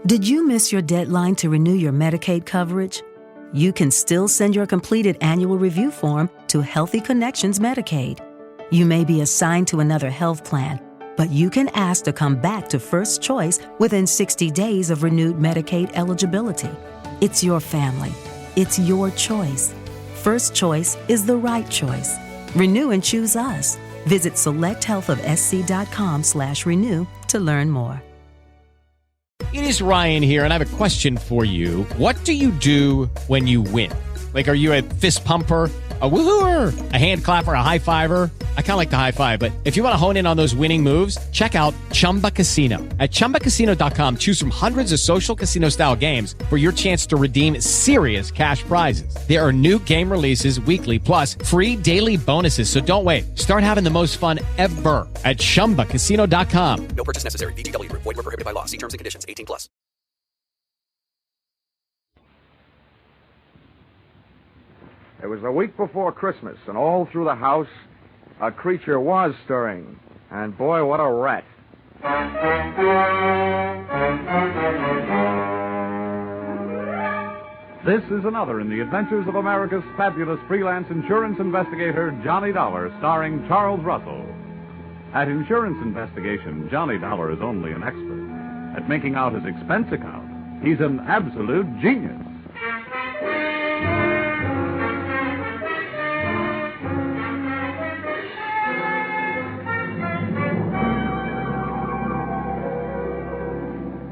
Did you miss your deadline to renew your Medicaid coverage? You can still send your completed annual review form to Healthy Connections Medicaid. You may be assigned to another health plan, but you can ask to come back to First Choice within 60 days of renewed Medicaid eligibility. It's your family. It's your choice. First Choice is the right choice. Renew and choose us. Visit selecthealthofsc.com/renew to learn more. It is Ryan here, and I have a question for you. What do you do when you win? Like, are you a fist pumper, a woo-hooer, a hand clapper, a high fiver? I kind of like the high five, but if you want to hone in on those winning moves, check out Chumba Casino. At ChumbaCasino.com, choose from hundreds of social casino-style games for your chance to redeem serious cash prizes. There are new game releases weekly, plus free daily bonuses. So don't wait. Start having the most fun ever at ChumbaCasino.com. No purchase necessary. VGW. Void where prohibited by law. See terms and conditions. 18+. It was the week before Christmas, and all through the house, a creature was stirring. And boy, what a rat. This is another in the adventures of America's fabulous freelance insurance investigator, Johnny Dollar, starring Charles Russell. At Insurance Investigation, Johnny Dollar is only an expert. At making out his expense account, he's an absolute genius.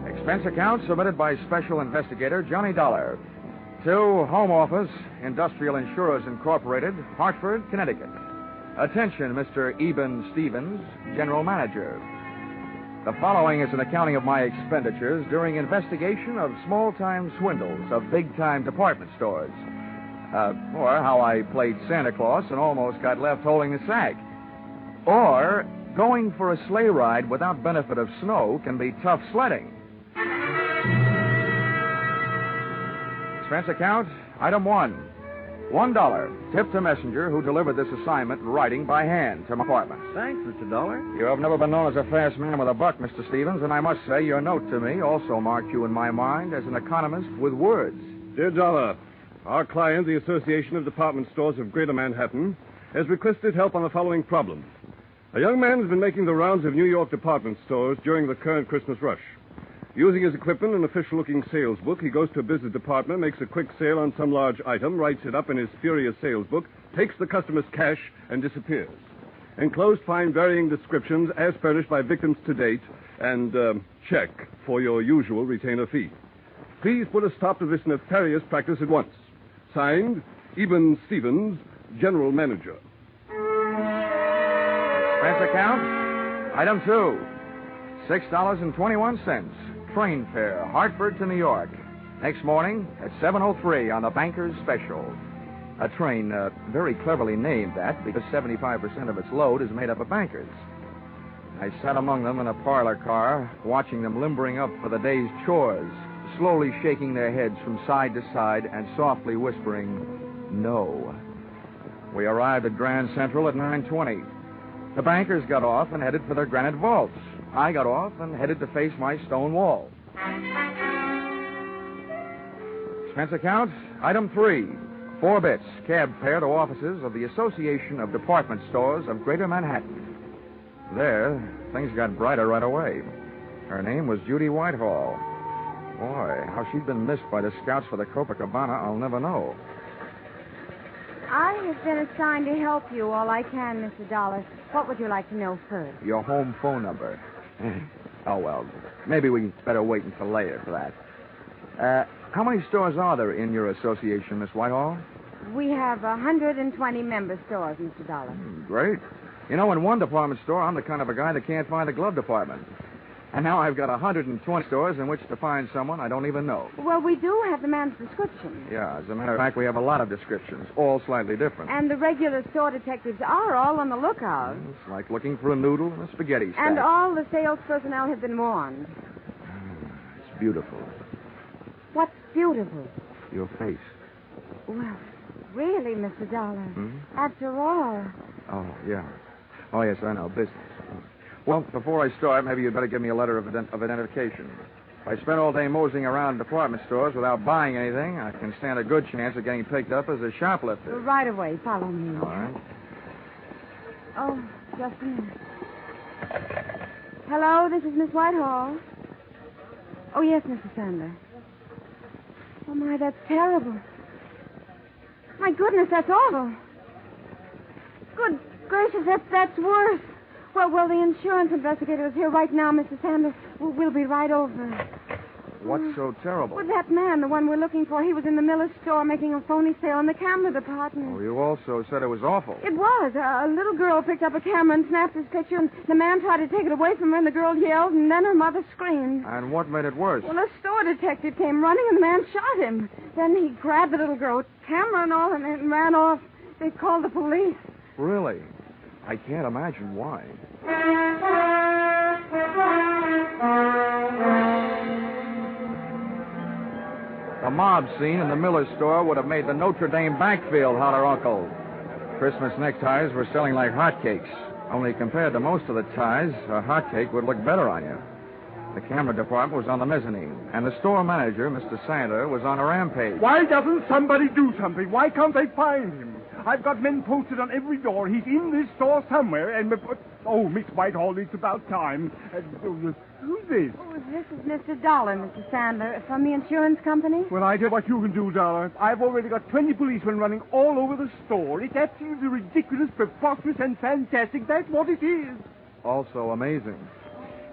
Expense account submitted by Special Investigator Johnny Dollar to Home Office, Industrial Insurers Incorporated, Hartford, Connecticut. Attention, Mr. Eben Stevens, General Manager. The following is an accounting of my expenditures during investigation of small-time swindles of big-time department stores. Or how I played Santa Claus and almost got left holding the sack. Or going for a sleigh ride without benefit of snow can be tough sledding. Expense account, item 1. $1. Tip to messenger who delivered this assignment in writing by hand to my apartment. Thanks, Mr. Dollar. You have never been known as a fast man with a buck, Mr. Stevens, and I must say your note to me also marked you in my mind as an economist with words. Dear Dollar, our client, the Association of Department Stores of Greater Manhattan, has requested help on the following problem. A young man has been making the rounds of New York department stores during the current Christmas rush. Using his equipment and official-looking sales book, he goes to a business department, makes a quick sale on some large item, writes it up in his furious sales book, takes the customer's cash, and disappears. Enclosed find varying descriptions as furnished by victims to date, and check for your usual retainer fee. Please put a stop to this nefarious practice at once. Signed, Eben Stevens, General Manager. Expense account, item 2. $6.21. Train fare, Hartford to New York. Next morning at 7:03 on the Banker's Special. A train very cleverly named that because 75% of its load is made up of bankers. I sat among them in a parlor car, watching them limbering up for the day's chores, slowly shaking their heads from side to side and softly whispering, "No." We arrived at Grand Central at 9:20. The bankers got off and headed for their granite vaults. I got off and headed to face my stone wall. Expense account, item 3. 4 bits, cab fare to offices of the Association of Department Stores of Greater Manhattan. There, things got brighter right away. Her name was Judy Whitehall. Boy, how she'd been missed by the scouts for the Copacabana, I'll never know. I have been assigned to help you all I can, Mr. Dollar. What would you like to know first? Your home phone number. Oh, well, maybe we better wait until later for that. How many stores are there in your association, Miss Whitehall? We have 120 member stores, Mr. Dollar. Great. You know, in one department store, I'm the kind of a guy that can't find the glove department. And now I've got 120 stores in which to find someone I don't even know. Well, we do have the man's description. Yeah, as a matter of fact, we have a lot of descriptions, all slightly different. And the regular store detectives are all on the lookout. It's like looking for a noodle in a spaghetti stack. And all the sales personnel have been warned. It's beautiful. What's beautiful? Your face. Well, really, Mr. Dollar. After all. Oh, yeah. Oh, yes, I know. Business. Well, before I start, maybe you'd better give me a letter of identification. If I spend all day moseying around department stores without buying anything, I can stand a good chance of getting picked up as a shoplifter. Right away. Follow me. All right. Oh, just a minute. Hello, this is Miss Whitehall. Oh, yes, Mr. Sandler. Oh, my, that's terrible. My goodness, that's awful. Good gracious, that's worse. Well, the insurance investigator is here right now, Mr. Sandler. We'll be right over. What's so terrible? Well, that man, the one we're looking for, he was in the Miller's store making a phony sale in the camera department. Oh, you also said it was awful. It was. A little girl picked up a camera and snapped his picture, and the man tried to take it away from her, and the girl yelled, and then her mother screamed. And what made it worse? Well, a store detective came running, and the man shot him. Then he grabbed the little girl, camera and all, and ran off. They called the police. Really? I can't imagine why. The mob scene in the Miller store would have made the Notre Dame backfield holler uncle. Christmas neckties were selling like hotcakes. Only compared to most of the ties, a hotcake would look better on you. The camera department was on the mezzanine, and the store manager, Mr. Santa, was on a rampage. Why doesn't somebody do something? Why can't they find him? I've got men posted on every door. He's in this store somewhere, and... Oh, Miss Whitehall, it's about time. Who's this? Oh, this is Mr. Dollar, Mr. Sandler, from the insurance company. Well, I tell you what you can do, Dollar. I've already got 20 policemen running all over the store. It's absolutely ridiculous, preposterous, and fantastic. That's what it is. Also amazing.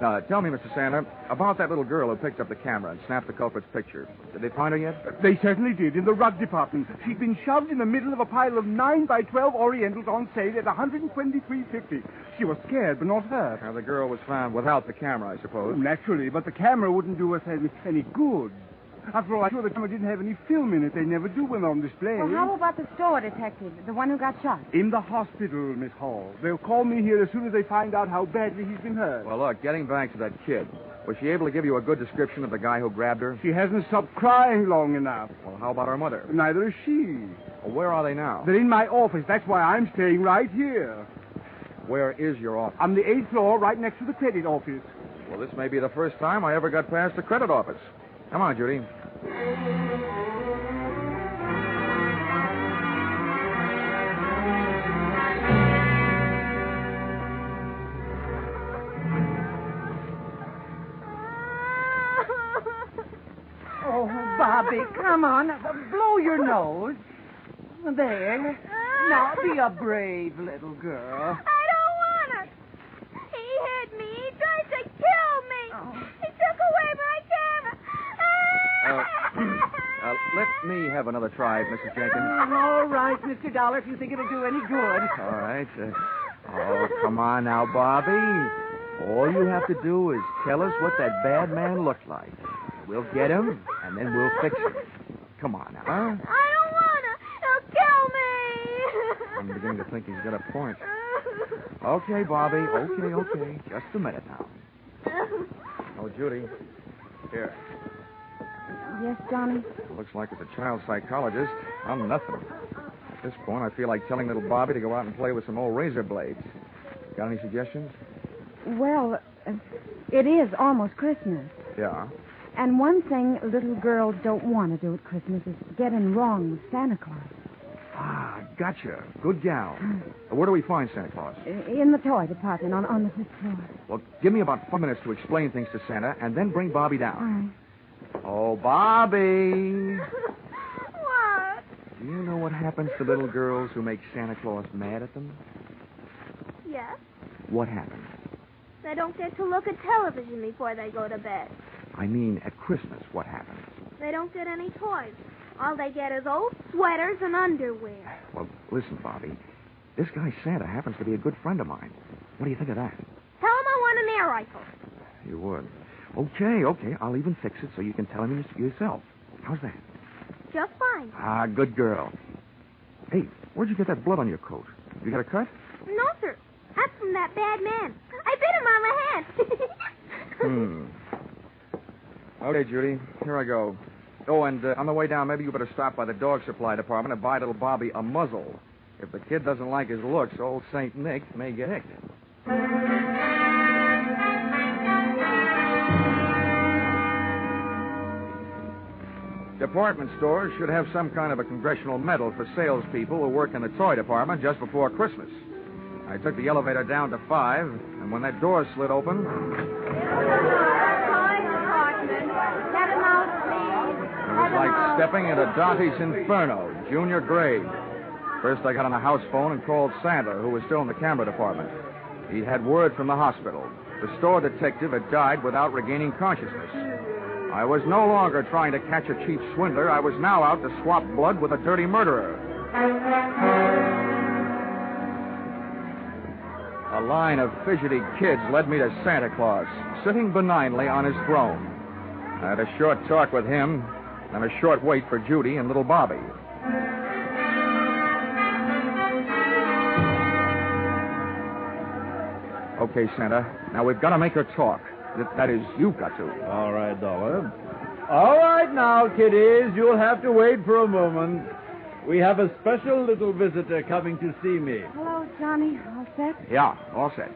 Now, tell me, Mr. Santa, about that little girl who picked up the camera and snapped the culprit's picture. Did they find her yet? They certainly did, in the rug department. She'd been shoved in the middle of a pile of 9 by 12 Orientals on sale at $123.50. She was scared, but not hurt. Now, the girl was found without the camera, I suppose. Naturally, but the camera wouldn't do us any good. After all, I'm sure the camera didn't have any film in it. They never do when they're on display. Well, how about the store detective, the one who got shot? In the hospital, Miss Hall. They'll call me here as soon as they find out how badly he's been hurt. Well, look, getting back to that kid, was she able to give you a good description of the guy who grabbed her? She hasn't stopped crying long enough. Well, how about her mother? Neither is she. Well, where are they now? They're in my office. That's why I'm staying right here. Where is your office? On the 8th floor, right next to the credit office. Well, this may be the first time I ever got past the credit office. Come on, Judy. Oh, Bobby, come on. Blow your nose. There. Now, be a brave little girl. I don't want it. He hit me. He tried to kill me. Oh. He took away my camera. Let me have another try, Mrs. Jenkins. All right, Mr. Dollar, if you think it'll do any good. All right. Oh, come on now, Bobby. All you have to do is tell us what that bad man looked like. We'll get him, and then we'll fix him. Come on now, huh? I don't want to. He'll kill me. I'm beginning to think he's got a point. Okay, Bobby. Okay. Just a minute now. Oh, Judy. Here. Yes, Johnny? Looks like it's a child psychologist. I'm nothing. At this point, I feel like telling little Bobby to go out and play with some old razor blades. Got any suggestions? Well, it is almost Christmas. Yeah. And one thing little girls don't want to do at Christmas is get in wrong with Santa Claus. Ah, gotcha. Good gal. Where do we find Santa Claus? In the toy department on the 5th floor. Well, give me about 5 minutes to explain things to Santa, and then bring Bobby down. All right. Oh, Bobby. What? Do you know what happens to little girls who make Santa Claus mad at them? Yes. What happens? They don't get to look at television before they go to bed. I mean, at Christmas, what happens? They don't get any toys. All they get is old sweaters and underwear. Well, listen, Bobby. This guy Santa happens to be a good friend of mine. What do you think of that? Tell him I want an air rifle. You would. Okay. I'll even fix it so you can tell him yourself. How's that? Just fine. Ah, good girl. Hey, where'd you get that blood on your coat? You got a cut? No, sir. That's from that bad man. I bit him on the head. Okay, Judy. Here I go. Oh, and on the way down, maybe you better stop by the dog supply department and buy little Bobby a muzzle. If the kid doesn't like his looks, old St. Nick may get hicked. Department stores should have some kind of a congressional medal for salespeople who work in the toy department just before Christmas. I took the elevator down to 5, and when that door slid open... It was like stepping into Dante's Inferno, junior grade. First, I got on the house phone and called Sandler, who was still in the camera department. He had word from the hospital. The store detective had died without regaining consciousness. I was no longer trying to catch a cheap swindler. I was now out to swap blood with a dirty murderer. A line of fidgety kids led me to Santa Claus, sitting benignly on his throne. I had a short talk with him, and a short wait for Judy and little Bobby. Okay, Santa. Now we've got to make her talk. That is, you've got to. All right, Dollar. All right now, kiddies. You'll have to wait for a moment. We have a special little visitor coming to see me. Hello, Johnny. All set? Yeah, all set.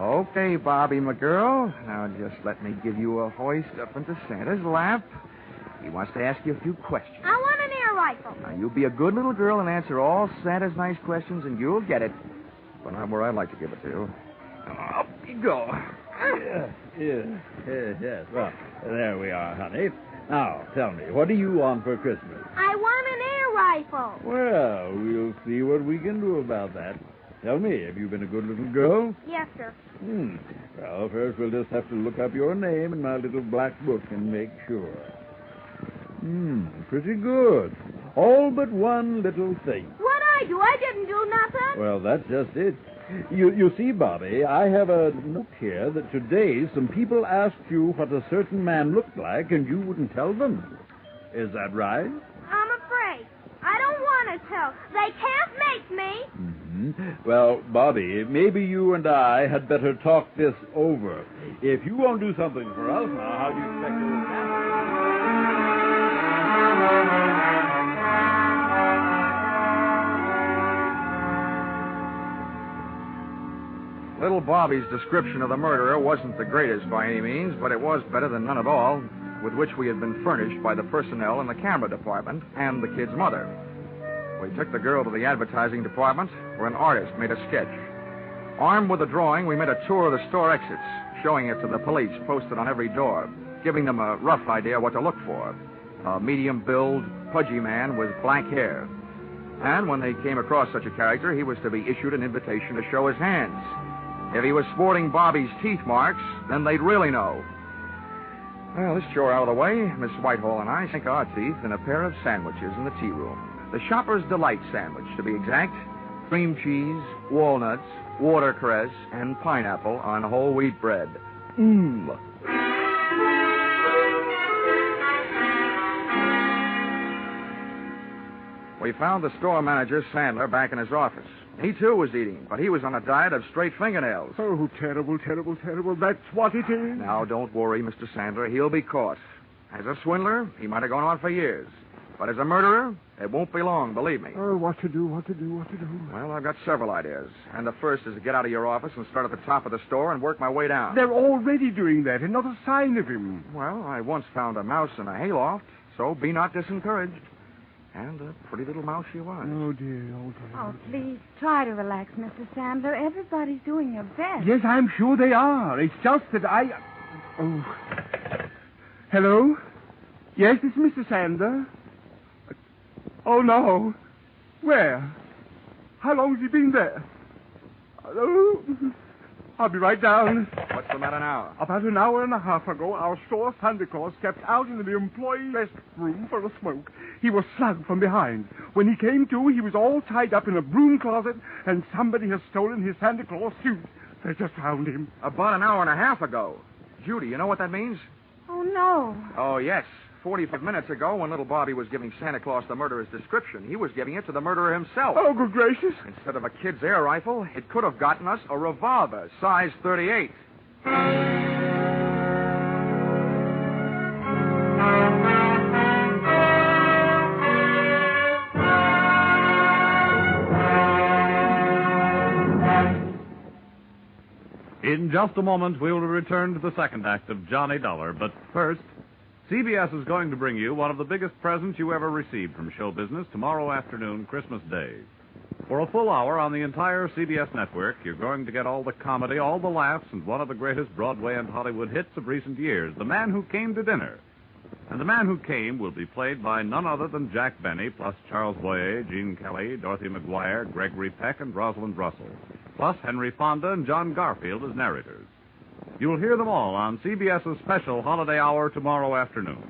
Okay, Bobby, my girl. Now just let me give you a hoist up into Santa's lap. He wants to ask you a few questions. I want an air rifle. Now, you be a good little girl and answer all Santa's nice questions, and you'll get it. But not where I'd like to give it to you. Up you go. Yes. Well, there we are, honey. Now, tell me, what do you want for Christmas? I want an air rifle. Well, we'll see what we can do about that. Tell me, have you been a good little girl? Yes, sir. Well, first we'll just have to look up your name in my little black book and make sure. Pretty good. All but one little thing. What'd I do? I didn't do nothing. Well, that's just it. You see, Bobby, I have a note here that today some people asked you what a certain man looked like, and you wouldn't tell them. Is that right? I'm afraid. I don't want to tell. They can't make me. Well, Bobby, maybe you and I had better talk this over. If you won't do something for us now, how do you expect to... Little Bobby's description of the murderer wasn't the greatest by any means, but it was better than none at all, with which we had been furnished by the personnel in the camera department and the kid's mother. We took the girl to the advertising department, where an artist made a sketch. Armed with a drawing, we made a tour of the store exits, showing it to the police posted on every door, giving them a rough idea what to look for. A medium-build, pudgy man with black hair. And when they came across such a character, he was to be issued an invitation to show his hands. If he was sporting Bobby's teeth marks, then they'd really know. Well, this chore out of the way, Miss Whitehall and I sank our teeth in a pair of sandwiches in the tea room. The Shopper's Delight sandwich, to be exact. Cream cheese, walnuts, watercress, and pineapple on whole wheat bread. We found the store manager, Sandler, back in his office. He, too, was eating, but he was on a diet of straight fingernails. Oh, terrible, terrible, terrible. That's what it is. Now, don't worry, Mr. Sandler. He'll be caught. As a swindler, he might have gone on for years. But as a murderer, it won't be long, believe me. Oh, what to do? Well, I've got several ideas. And the first is to get out of your office and start at the top of the store and work my way down. They're already doing that, and not a sign of him. Well, I once found a mouse in a hayloft, so be not disencouraged. And a pretty little mouse she was. Oh, dear. Oh, please, try to relax, Mr. Sandler. Everybody's doing their best. Yes, I'm sure they are. It's just that I... Oh. Hello? Yes, this is Mr. Sandler. Oh, no. Where? How long has he been there? Oh, I'll be right down. What's the matter now? About an hour and a half ago, our store Santa Claus stepped out into the employee restroom for a smoke. He was slugged from behind. When he came to, he was all tied up in a broom closet, and somebody has stolen his Santa Claus suit. They just found him. About an hour and a half ago. Judy, you know what that means? Oh, no. Oh, yes. 45 minutes ago, when little Bobby was giving Santa Claus the murderer's description, he was giving it to the murderer himself. Oh, good gracious. Instead of a kid's air rifle, it could have gotten us a revolver, size 38. In just a moment, we'll return to the second act of Johnny Dollar. But first, CBS is going to bring you one of the biggest presents you ever received from show business tomorrow afternoon, Christmas Day. For a full hour on the entire CBS network, you're going to get all the comedy, all the laughs, and one of the greatest Broadway and Hollywood hits of recent years, The Man Who Came to Dinner. And The Man Who Came will be played by none other than Jack Benny, plus Charles Boyer, Gene Kelly, Dorothy McGuire, Gregory Peck, and Rosalind Russell, plus Henry Fonda and John Garfield as narrators. You'll hear them all on CBS's special holiday hour tomorrow afternoon.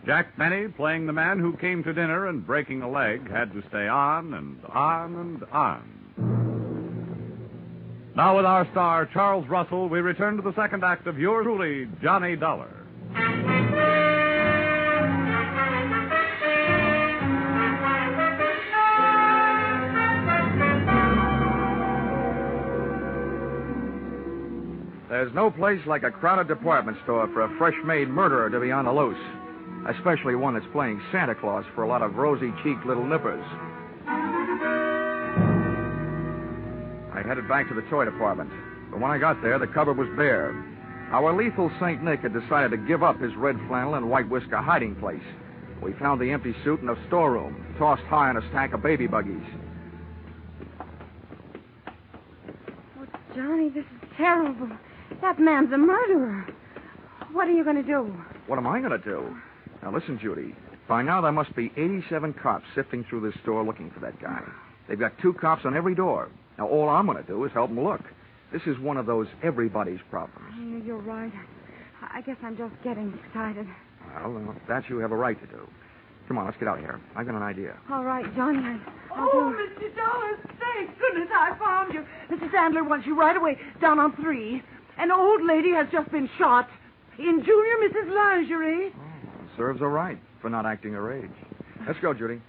Jack Benny, playing the man who came to dinner and breaking a leg, had to stay on and on and on. Now with our star, Charles Russell, we return to the second act of yours truly, Johnny Dollar. There's no place like a crowded department store for a fresh-made murderer to be on the loose, especially one that's playing Santa Claus for a lot of rosy-cheeked little nippers. I headed back to the toy department, but when I got there, the cupboard was bare. Our lethal St. Nick had decided to give up his red flannel and white whisker hiding place. We found the empty suit in a storeroom, tossed high on a stack of baby buggies. Oh, Johnny, this is terrible. That man's a murderer. What are you going to do? What am I going to do? Now, listen, Judy. By now, there must be 87 cops sifting through this store looking for that guy. They've got 2 cops on every door. Now, all I'm going to do is help them look. This is one of those everybody's problems. You're right. I guess I'm just getting excited. Well, that you have a right to do. Come on, let's get out of here. I've got an idea. All right, Johnny. I'll Oh, do it. Mr. Dollar, thank goodness I found you. Mrs. Sandler wants you right away down on 3. An old lady has just been shot in Junior Mrs. Lingerie. Oh, serves her right for not acting her age. Let's go, Judy.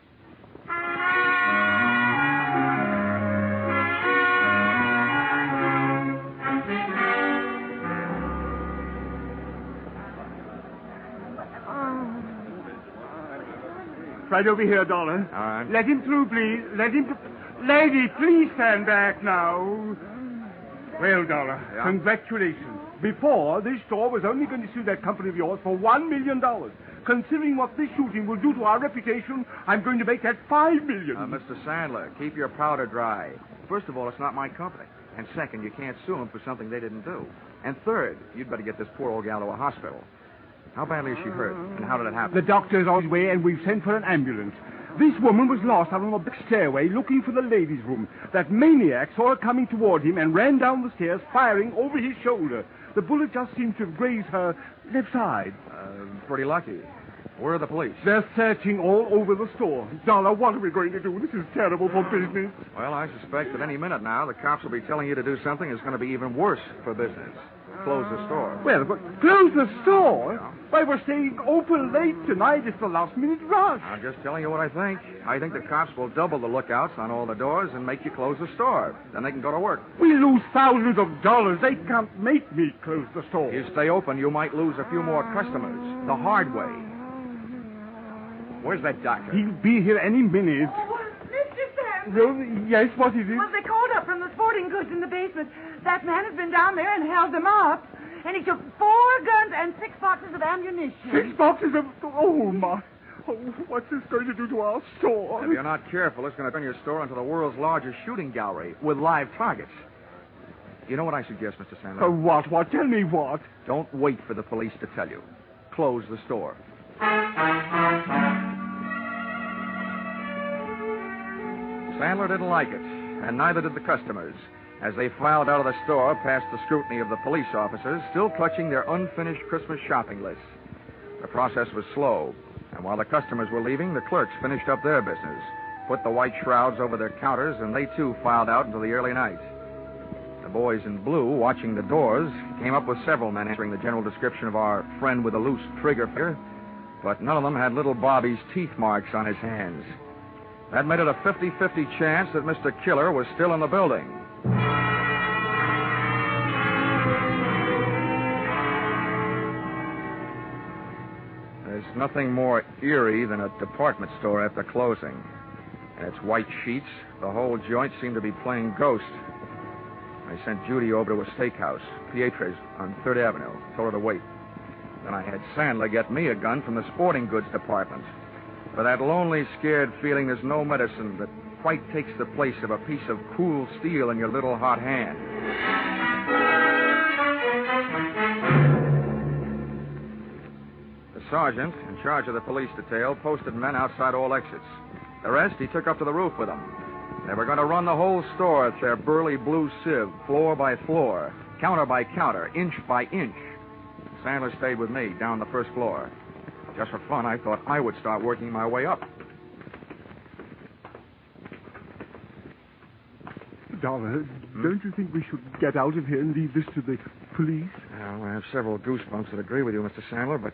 Right over here, Dollar. All right. Let him through, please. Let him... Lady, please stand back now. Well, Dollar, Yeah? Congratulations. Before, this store was only going to sue that company of yours for $1 million. Considering what this shooting will do to our reputation, I'm going to make that $5 million. Mr. Sandler, keep your powder dry. First of all, it's not my company. And second, you can't sue them for something they didn't do. And third, you'd better get this poor old gal to a hospital. How badly is she hurt? And how did it happen? The doctor's on his way, and we've sent for an ambulance. This woman was lost out on the back stairway looking for the ladies' room. That maniac saw her coming toward him and ran down the stairs, firing over his shoulder. The bullet just seemed to have grazed her left side. Pretty lucky. Where are the police? They're searching all over the store. Dollar, what are we going to do? This is terrible for business. Well, I suspect that any minute now, the cops will be telling you to do something that's going to be even worse for business. Close the store. Well, but close the store? Why, we're staying open late tonight. It's the last-minute rush. I'm just telling you what I think. I think the cops will double the lookouts on all the doors and make you close the store. Then they can go to work. We lose thousands of dollars. They can't make me close the store. If you stay open, you might lose a few more customers. The hard way. Where's that doctor? He'll be here any minute. Oh, Mr. Sandler. Well, yes, what is it? Well, they called up from the sporting goods in the basement. That man has been down there and held them up. And he took 4 guns and 6 boxes of ammunition. 6 boxes of... Oh, my. Oh, what's this going to do to our store? If you're not careful, it's going to turn your store into the world's largest shooting gallery with live targets. You know what I suggest, Mr. Sandler? What? What? Tell me what? Don't wait for the police to tell you. Close the store. Sandler didn't like it, and neither did the customers, as they filed out of the store past the scrutiny of the police officers, still clutching their unfinished Christmas shopping lists. The process was slow, and while the customers were leaving, the clerks finished up their business, put the white shrouds over their counters, and they too filed out into the early night. The boys in blue, watching the doors, came up with several men answering the general description of our friend with a loose trigger finger, but none of them had little Bobby's teeth marks on his hands. That made it a 50-50 chance that Mr. Killer was still in the building. There's nothing more eerie than a department store after closing. And its white sheets, the whole joint seemed to be playing ghost. I sent Judy over to a steakhouse, Pietra's, on 3rd Avenue. Told her to wait. Then and I had Sandler get me a gun from the sporting goods department. For that lonely, scared feeling, there's no medicine that quite takes the place of a piece of cool steel in your little hot hand. The sergeant, in charge of the police detail, posted men outside all exits. The rest he took up to the roof with him. They were going to run the whole store with their burly blue sieve, floor by floor, counter by counter, inch by inch. Sandler stayed with me down the first floor. Just for fun, I thought I would start working my way up. Dollar, don't you think we should get out of here and leave this to the police? Well, I have several goosebumps that agree with you, Mr. Sandler, but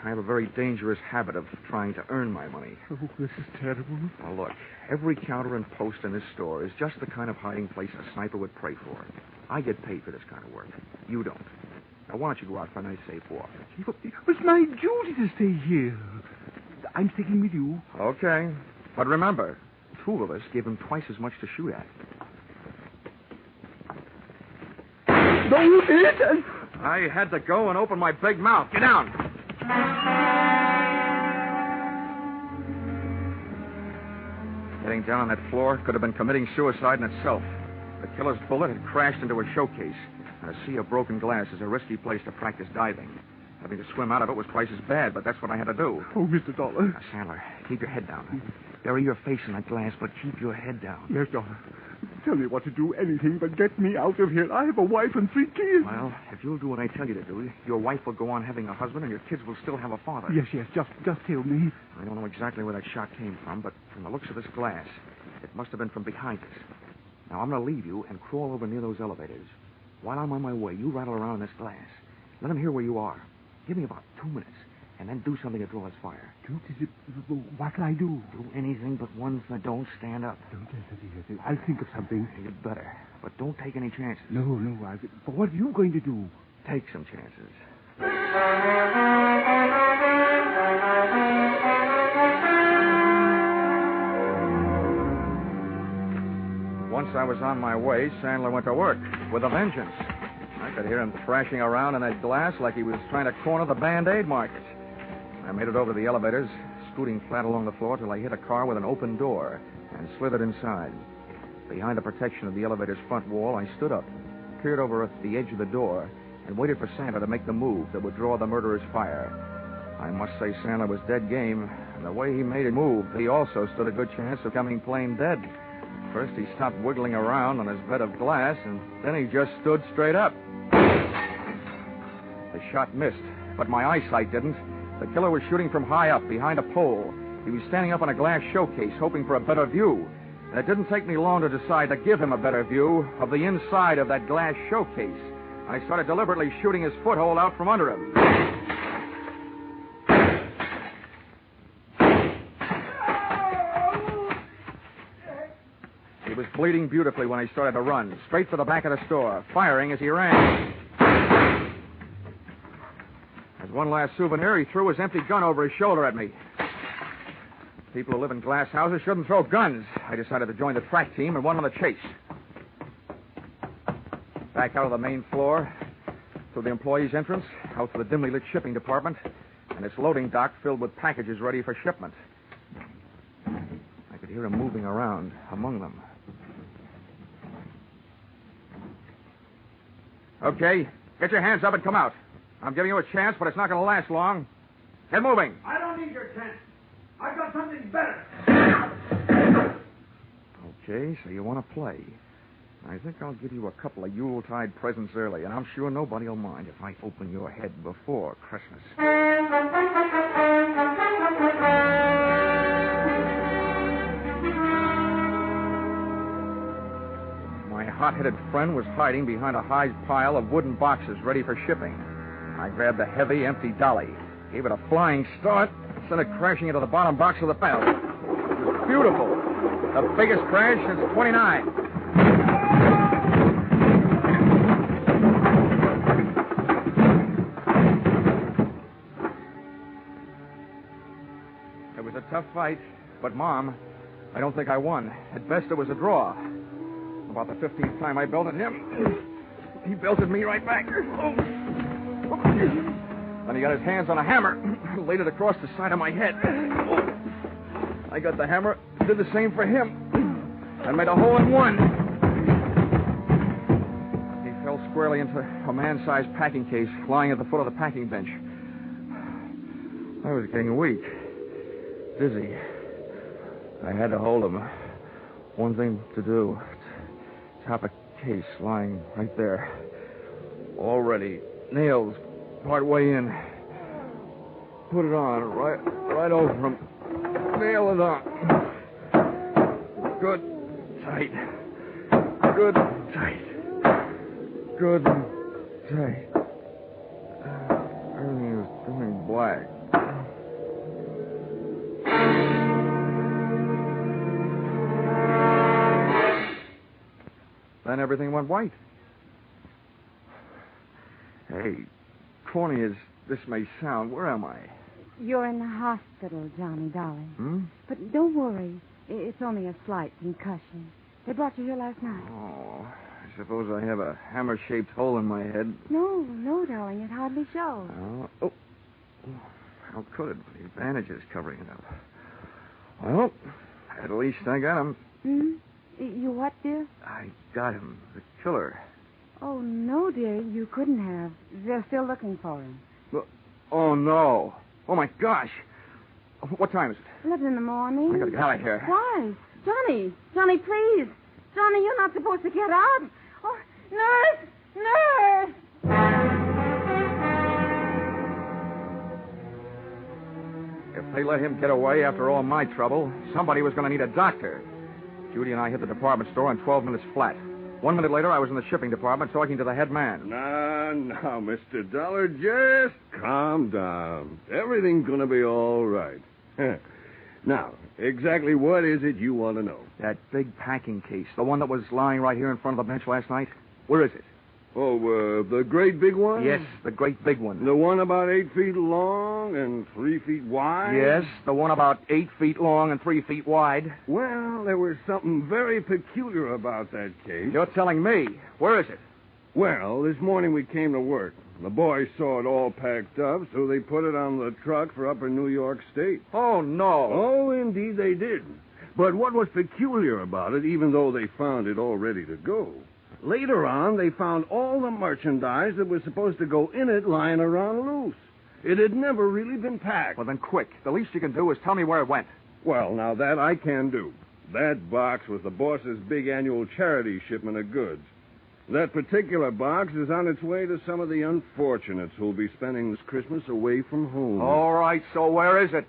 I have a very dangerous habit of trying to earn my money. Oh, this is terrible. Now, look, every counter and post in this store is just the kind of hiding place a sniper would pray for. I get paid for this kind of work. You don't. Now, why don't you go out for a nice, safe walk? It's my duty to stay here. I'm sticking with you. Okay. But remember, two of us gave him twice as much to shoot at. No, it... I had to go and open my big mouth. Get down. Getting down on that floor could have been committing suicide in itself. The killer's bullet had crashed into a showcase, and a sea of broken glass is a risky place to practice diving. Having to swim out of it was twice as bad, but that's what I had to do. Oh, Mr. Dollar. Now, Sandler, keep your head down. Bury your face in that glass, but keep your head down. Yes, Dollar. Tell me what to do, anything but get me out of here. I have a wife and 3 kids. Well, if you'll do what I tell you to do, your wife will go on having a husband, and your kids will still have a father. Yes, just tell me. I don't know exactly where that shot came from, but from the looks of this glass, it must have been from behind us. Now, I'm going to leave you and crawl over near those elevators. While I'm on my way, you rattle around in this glass. Let them hear where you are. Give me about 2 minutes, and then do something to draw his fire. What'll I do? Do anything but one thing. Don't stand up. I'll think of something. You'd better. But don't take any chances. No. But what are you going to do? Take some chances. Once I was on my way, Sandler went to work with a vengeance. I could hear him thrashing around in that glass like he was trying to corner the Band-Aid market. I made it over to the elevators, scooting flat along the floor till I hit a car with an open door and slithered inside. Behind the protection of the elevator's front wall, I stood up, peered over at the edge of the door, and waited for Sandler to make the move that would draw the murderer's fire. I must say Sandler was dead game, and the way he made it move, he also stood a good chance of coming plain dead. First, he stopped wiggling around on his bed of glass, and then he just stood straight up. The shot missed, but my eyesight didn't. The killer was shooting from high up, behind a pole. He was standing up on a glass showcase, hoping for a better view. And it didn't take me long to decide to give him a better view of the inside of that glass showcase. I started deliberately shooting his foothold out from under him. He was bleeding beautifully when I started to run, straight for the back of the store, firing as he ran. As one last souvenir, he threw his empty gun over his shoulder at me. People who live in glass houses shouldn't throw guns. I decided to join the track team and went on the chase. Back out of the main floor, through the employees' entrance, out to the dimly lit shipping department, and its loading dock filled with packages ready for shipment. I could hear him moving around among them. Okay, get your hands up and come out. I'm giving you a chance, but it's not going to last long. Get moving. I don't need your chance. I've got something better. Okay, so you want to play. I think I'll give you a couple of Yuletide presents early, and I'm sure nobody will mind if I open your head before Christmas. My hot-headed friend was hiding behind a high pile of wooden boxes ready for shipping. I grabbed a heavy, empty dolly, gave it a flying start, and sent it crashing into the bottom box of the bell. It was beautiful. The biggest crash since 29. It was a tough fight, but, Mom, I don't think I won. At best, it was a draw. About the 15th time I belted him, he belted me right back. Then he got his hands on a hammer, laid it across the side of my head. I got the hammer, did the same for him, and made a hole in one. He fell squarely into a man-sized packing case lying at the foot of the packing bench. I was getting weak, dizzy. I had to hold him. One thing to do. Top a case lying right there. All ready. Nails part way in. Put it on right over him. Nail it on. Good, tight. Good, tight. Good, tight. Everything is turning black. Then everything went white. Hey, corny as this may sound, where am I? You're in the hospital, Johnny, darling. Hmm? But don't worry. It's only a slight concussion. They brought you here last night. Oh, I suppose I have a hammer-shaped hole in my head. No, darling. It hardly shows. Oh. How could it? The bandages covering it up. Well, at least I got him. Hmm? You what, dear? I got him. The killer. Oh, no, dear. You couldn't have. They're still looking for him. Oh, no. Oh, my gosh. What time is it? 11 in the morning. I gotta get out of here. Why? Johnny, please. Johnny, you're not supposed to get out. Oh, nurse! If they let him get away after all my trouble, somebody was going to need a doctor. Judy and I hit the department store in 12 minutes flat. 1 minute later, I was in the shipping department talking to the head man. Now, Mr. Dollar, just calm down. Everything's going to be all right. Now, exactly what is it you want to know? That big packing case, the one that was lying right here in front of the bench last night. Where is it? Oh, the great big one? Yes, the great big one. The one about 8 feet long and 3 feet wide? Yes, the one about 8 feet long and 3 feet wide. Well, there was something very peculiar about that case. You're telling me. Where is it? Well, this morning we came to work. The boys saw it all packed up, so they put it on the truck for upper New York State. Oh, no. Oh, indeed they did. But what was peculiar about it, even though they found it all ready to go, later on they found all the merchandise that was supposed to go in it lying around loose. It had never really been packed. Well, then quick. The least you can do is tell me where it went. Well, now that I can do. That box was the boss's big annual charity shipment of goods. That particular box is on its way to some of the unfortunates who'll be spending this Christmas away from home. All right, so where is it?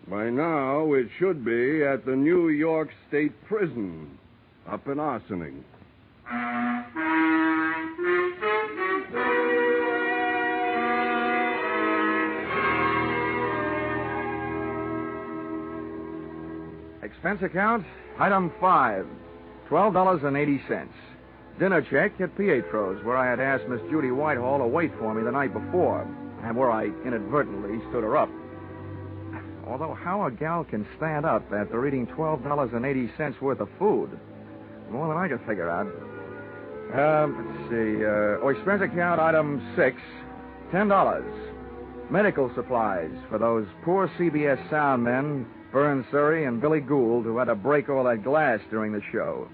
By now, it should be at the New York State Prison, up in Ossining. Expense account, item 5, $12.80. Dinner check at Pietro's, where I had asked Miss Judy Whitehall to wait for me the night before, and where I inadvertently stood her up. Although how a gal can stand up after eating $12.80 worth of food, more than I can figure out. Let's see. Expense account, item 6, $10. Medical supplies for those poor CBS sound men, Vern Surrey and Billy Gould, who had to break all that glass during the show.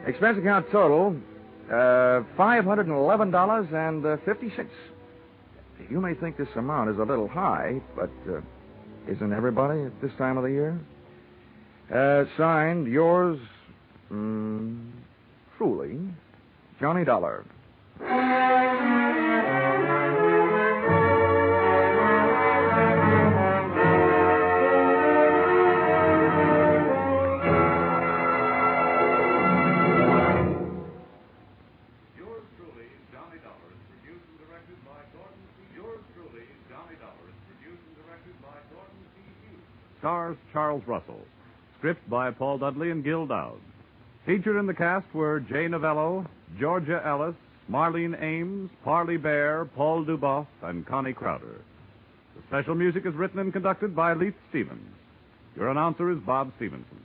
Expense account total, $511.50. You may think this amount is a little high, but isn't everybody at this time of the year? Signed, yours, truly, Johnny Dollar. Stars Charles Russell. Script by Paul Dudley and Gil Dowd. Featured in the cast were Jay Novello, Georgia Ellis, Marlene Ames, Parley Bear, Paul Duboff, and Connie Crowder. The special music is written and conducted by Leith Stevens. Your announcer is Bob Stevenson.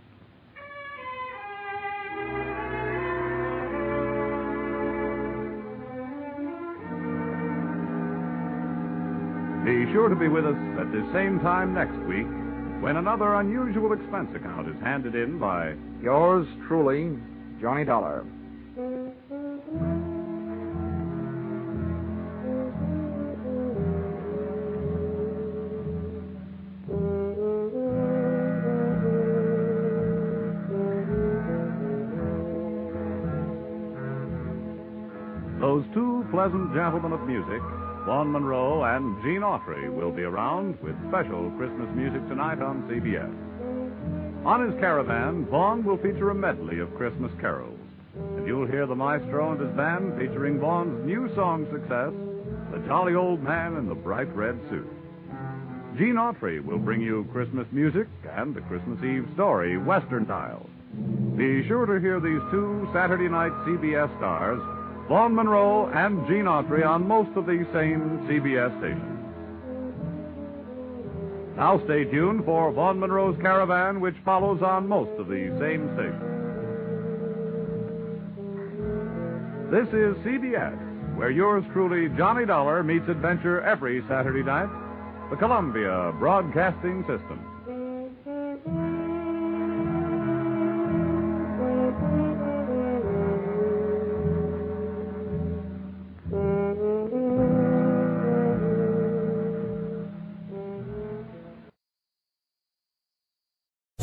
Be sure to be with us at the same time next week when another unusual expense account is handed in by Yours truly, Johnny Dollar. Those two pleasant gentlemen of music, Vaughn Monroe and Gene Autry, will be around with special Christmas music tonight on CBS. On his caravan, Vaughn will feature a medley of Christmas carols. And you'll hear the maestro and his band featuring Vaughn's new song success, The Jolly Old Man in the Bright Red Suit. Gene Autry will bring you Christmas music and the Christmas Eve story, Western Style. Be sure to hear these two Saturday night CBS stars, Vaughn Monroe and Gene Autry, on most of these same CBS stations. Now stay tuned for Vaughn Monroe's Caravan, which follows on most of these same stations. This is CBS, where yours truly, Johnny Dollar, meets adventure every Saturday night. The Columbia Broadcasting System.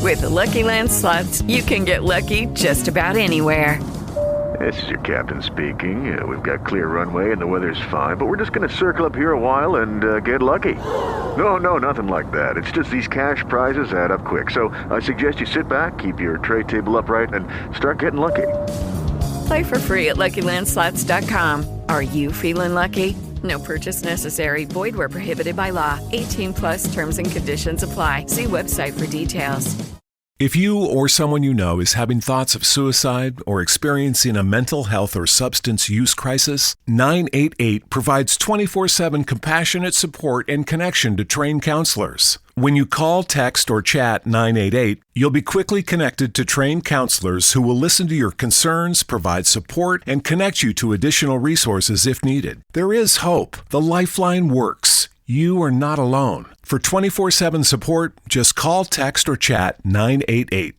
With the Lucky Land Slots, you can get lucky just about anywhere. This is your captain speaking. We've got clear runway and the weather's fine, but we're just going to circle up here a while and get lucky. No, nothing like that. It's just these cash prizes add up quick. So I suggest you sit back, keep your tray table upright, and start getting lucky. Play for free at LuckyLandSlots.com. Are you feeling lucky? No purchase necessary. Void where prohibited by law. 18+ terms and conditions apply. See website for details. If you or someone you know is having thoughts of suicide or experiencing a mental health or substance use crisis, 988 provides 24/7 compassionate support and connection to trained counselors. When you call, text, or chat 988, you'll be quickly connected to trained counselors who will listen to your concerns, provide support, and connect you to additional resources if needed. There is hope. The Lifeline works. You are not alone. For 24/7 support, just call, text, or chat 988.